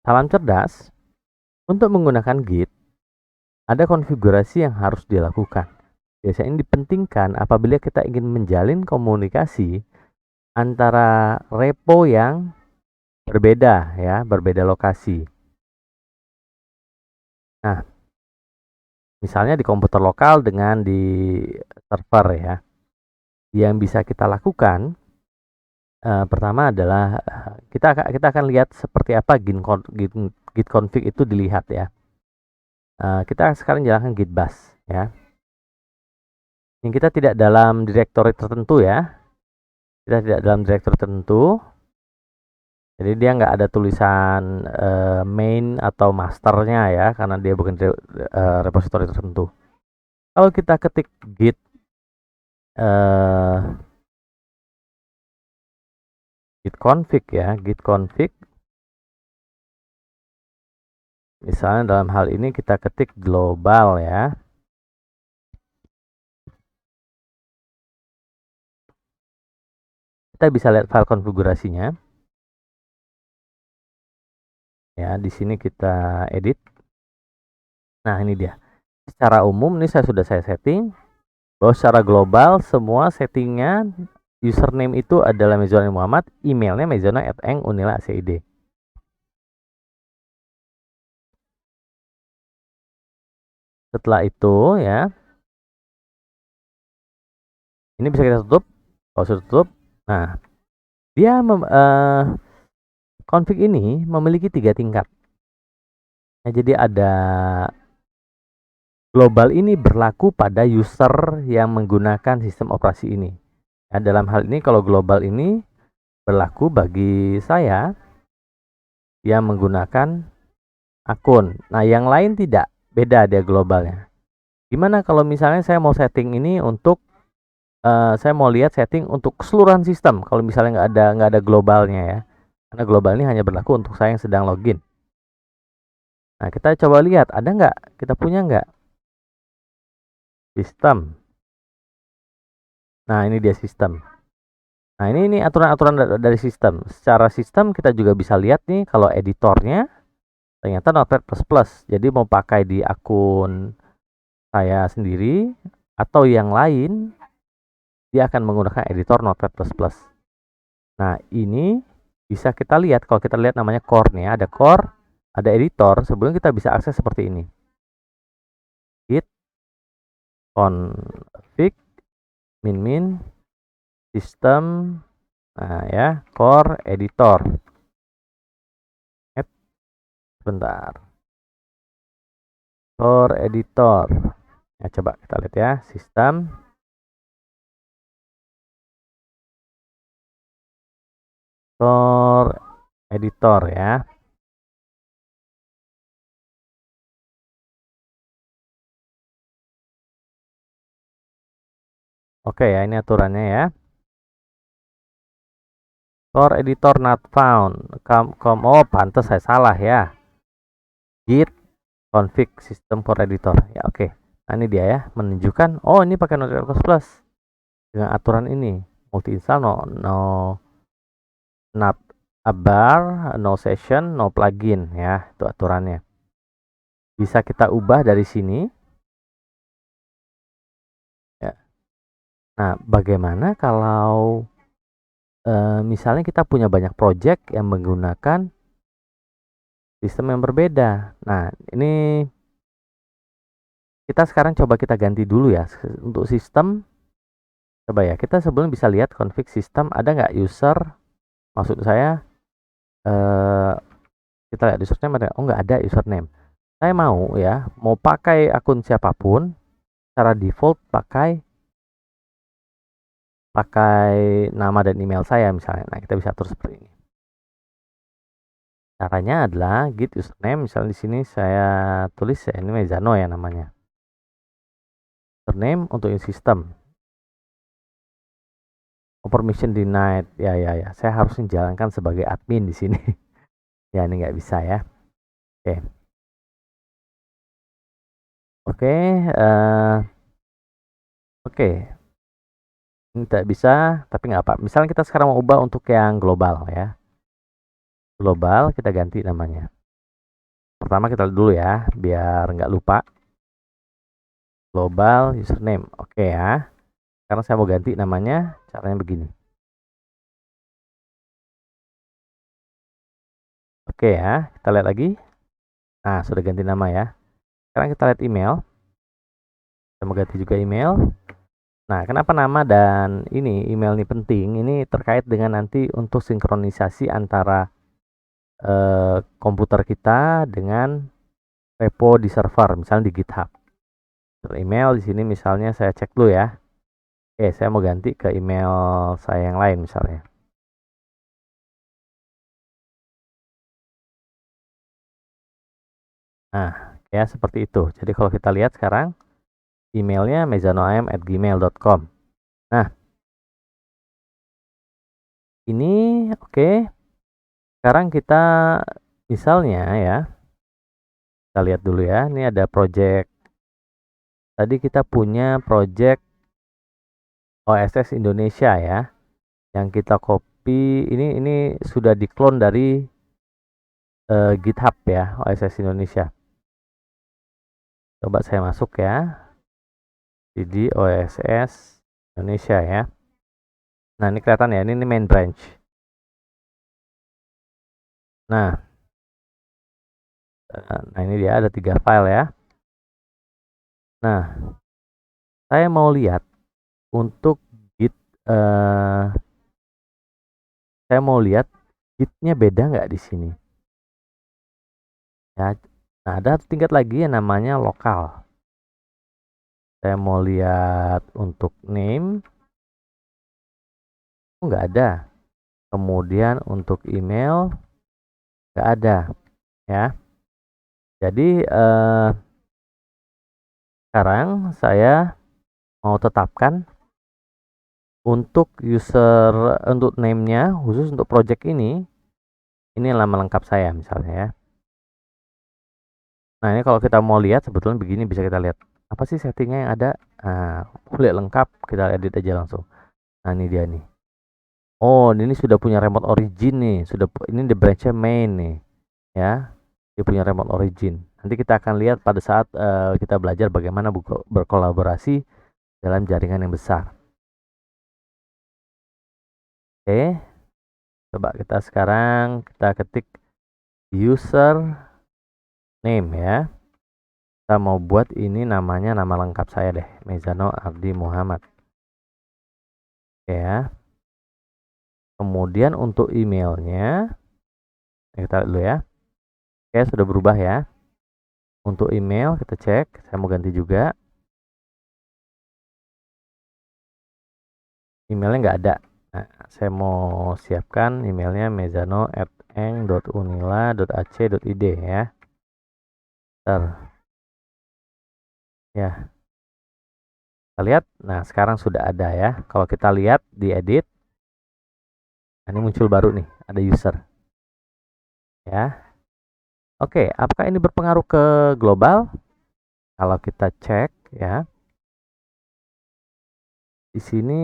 Salam cerdas, untuk menggunakan Git, ada konfigurasi yang harus dilakukan. Biasanya dipentingkan apabila kita ingin menjalin komunikasi antara repo yang berbeda ya, berbeda lokasi. Nah, misalnya di komputer lokal dengan di server ya. Yang bisa kita lakukan pertama adalah kita akan lihat seperti apa git config itu dilihat ya. Kita sekarang jalankan git bash ya. Ini kita tidak dalam directory tertentu ya. Kita tidak dalam directory tertentu. Jadi dia nggak ada tulisan main atau masternya ya, karena dia bukan repository tertentu. Kalau kita ketik git git config ya, git config. Misalnya dalam hal ini kita ketik global ya. Kita bisa lihat file konfigurasinya. Ya, di sini kita edit. Nah, ini dia. Secara umum ini sudah saya setting bahwa secara global semua settingnya username itu adalah Mezona Muhammad, emailnya mezona@eng_unila.cid. Setelah itu ya, ini bisa kita tutup. Kalau sudah tutup, nah dia config ini memiliki 3 tingkat. Nah, jadi ada global ini berlaku pada user yang menggunakan sistem operasi ini. Nah, dalam hal ini kalau global ini berlaku bagi saya yang menggunakan akun. Nah, yang lain tidak, beda dia globalnya. Gimana kalau misalnya saya mau setting ini untuk saya mau lihat setting untuk keseluruhan sistem. Kalau misalnya nggak ada globalnya ya, karena global ini hanya berlaku untuk saya yang sedang login. Nah, kita coba lihat ada nggak, kita punya nggak sistem. Nah, ini dia sistem. Nah, ini aturan-aturan dari sistem. Secara sistem kita juga bisa lihat nih kalau editornya ternyata Notepad++. Jadi mau pakai di akun saya sendiri atau yang lain, dia akan menggunakan editor Notepad++. Nah, ini bisa kita lihat kalau kita lihat namanya core nih, ada core, ada editor. Sebelum kita bisa akses seperti ini. Git config min system. Nah, ya, core editor. Sebentar. Core editor. Ya, coba kita lihat ya, sistem. Core editor ya. Oke ya, ini aturannya ya. Core editor not found. Oh, pantas saya salah ya. Git config system core editor. Ya, oke. Nah, ini dia ya, menunjukkan oh ini pakai Notepad++ dengan aturan ini. Multi install not a bar, no session, no plugin ya, itu aturannya. Bisa kita ubah dari sini. Ya. Nah, bagaimana kalau misalnya kita punya banyak project yang menggunakan sistem yang berbeda. Nah, ini kita sekarang coba kita ganti dulu ya untuk sistem. Coba ya, kita sebelum bisa lihat config sistem ada nggak user, maksud saya kita lihat username ada. Oh, nggak ada username. Saya mau ya, mau pakai akun siapapun, secara default pakai nama dan email saya misalnya. Nah, kita bisa atur seperti ini. Caranya adalah git username, misalnya di sini saya tulis ya, ini Mezano ya namanya. Username untuk sistem. Permission denied. Ya. Saya harus menjalankan sebagai admin di sini. Ya, ini nggak bisa ya. Oke. Oke. Oke. Ini tidak bisa, tapi nggak apa. Misalnya kita sekarang mau ubah untuk yang global ya. Global, kita ganti namanya. pertama kita lihat dulu ya, biar nggak lupa. Global username, oke ya. Sekarang saya mau ganti namanya, caranya begini. Oke ya, kita lihat lagi. Nah, sudah ganti nama ya. Sekarang kita lihat email. Saya mau ganti juga email. Nah, kenapa nama dan ini email ini penting? Ini terkait dengan nanti untuk sinkronisasi antara komputer kita dengan repo di server, misalnya di GitHub. Email di sini misalnya saya cek dulu ya. Oke, saya mau ganti ke email saya yang lain misalnya. Nah, ya seperti itu. Jadi kalau kita lihat sekarang emailnya mezanoam@gmail.com. Nah, ini oke. Sekarang kita misalnya ya, kita lihat dulu ya. Ini ada project. Tadi kita punya project OSS Indonesia ya, yang kita copy. Ini sudah diklon dari GitHub ya, OSS Indonesia. Coba saya masuk ya, di OSS Indonesia ya. Nah, ini kelihatan ya, ini main branch. Nah, ini dia ada 3 file ya. Nah, saya mau lihat untuk Git, saya mau lihat Gitnya beda nggak di sini. Ya, nah ada tingkat lagi yang namanya lokal. Saya mau lihat untuk name, nggak ada. Kemudian untuk email nggak ada ya. Jadi sekarang saya mau tetapkan untuk user, untuk name-nya khusus untuk project ini nama lengkap saya misalnya ya. Nah, ini kalau kita mau lihat sebetulnya begini, bisa kita lihat apa sih settingnya yang ada. Nah, lihat lengkap, kita edit aja langsung. Nah, ini dia nih. Oh, ini sudah punya remote origin nih, ini the branch main nih ya. Dia punya remote origin. Nanti kita akan lihat pada saat kita belajar bagaimana berkolaborasi dalam jaringan yang besar. Oke, coba kita sekarang kita ketik user name ya. Kita mau buat ini namanya nama lengkap saya deh, Mezano Ardi Muhammad. Oke ya. Kemudian untuk emailnya, kita lihat dulu ya. Oke, sudah berubah ya. Untuk email kita cek, saya mau ganti juga. Emailnya nggak ada. Nah, saya mau siapkan emailnya mezano@eng.unila.ac.id ya. Ntar, ya. Kita lihat, nah sekarang sudah ada ya. Kalau kita lihat di edit, ini muncul baru nih, ada user. Ya. Oke, apakah ini berpengaruh ke global? Kalau kita cek ya, di sini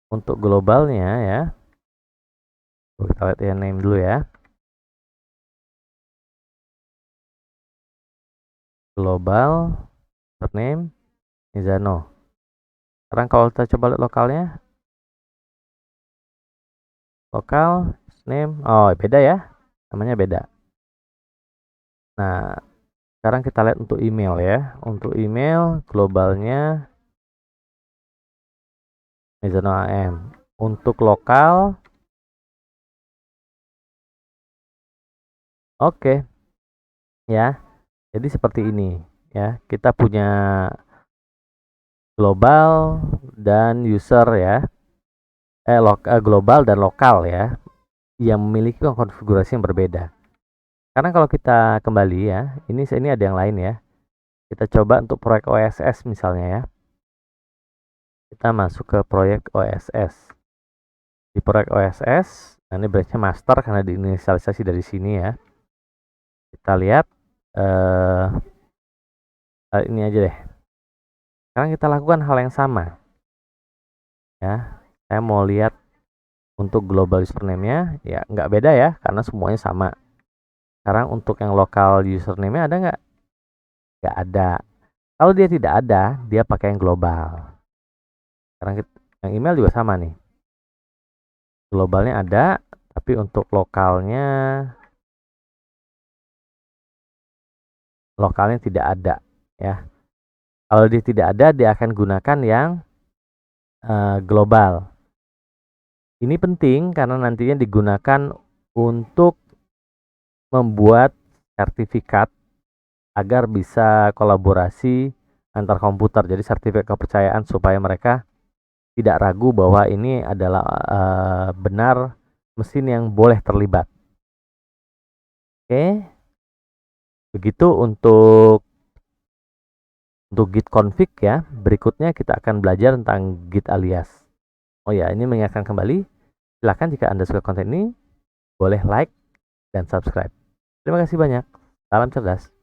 untuk globalnya ya, kita lihat ya name dulu ya. Global username Mizano. Sekarang kalau kita coba lihat lokalnya, lokal name, oh beda ya, namanya beda. Nah, sekarang kita lihat untuk email ya. Untuk email globalnya Mizano AM. Untuk lokal, oke ya. Jadi seperti ini ya. Kita punya global dan user ya. Global dan lokal ya, yang memiliki konfigurasi yang berbeda. Karena kalau kita kembali ya, ini ada yang lain ya. Kita coba untuk proyek OSS misalnya ya. Kita masuk ke proyek OSS. Di proyek OSS, nah ini branchnya master karena diinisialisasi dari sini ya. Kita lihat ini aja deh. Sekarang kita lakukan hal yang sama. Ya, saya mau lihat Untuk global username-nya ya nggak beda ya, karena semuanya sama. Sekarang untuk yang lokal username-nya ada nggak? Nggak ada. Kalau dia tidak ada, dia pakai yang global. Sekarang yang email juga sama nih. Globalnya ada, tapi untuk lokalnya tidak ada ya. Kalau dia tidak ada, dia akan gunakan yang global. Ini penting karena nantinya digunakan untuk membuat sertifikat agar bisa kolaborasi antar komputer. Jadi sertifikat kepercayaan supaya mereka tidak ragu bahwa ini adalah benar mesin yang boleh terlibat. Oke, begitu untuk git config ya. Berikutnya kita akan belajar tentang git alias. Oh ya, ini mengingatkan kembali, silakan jika Anda suka konten ini, boleh like dan subscribe. Terima kasih banyak. Salam cerdas.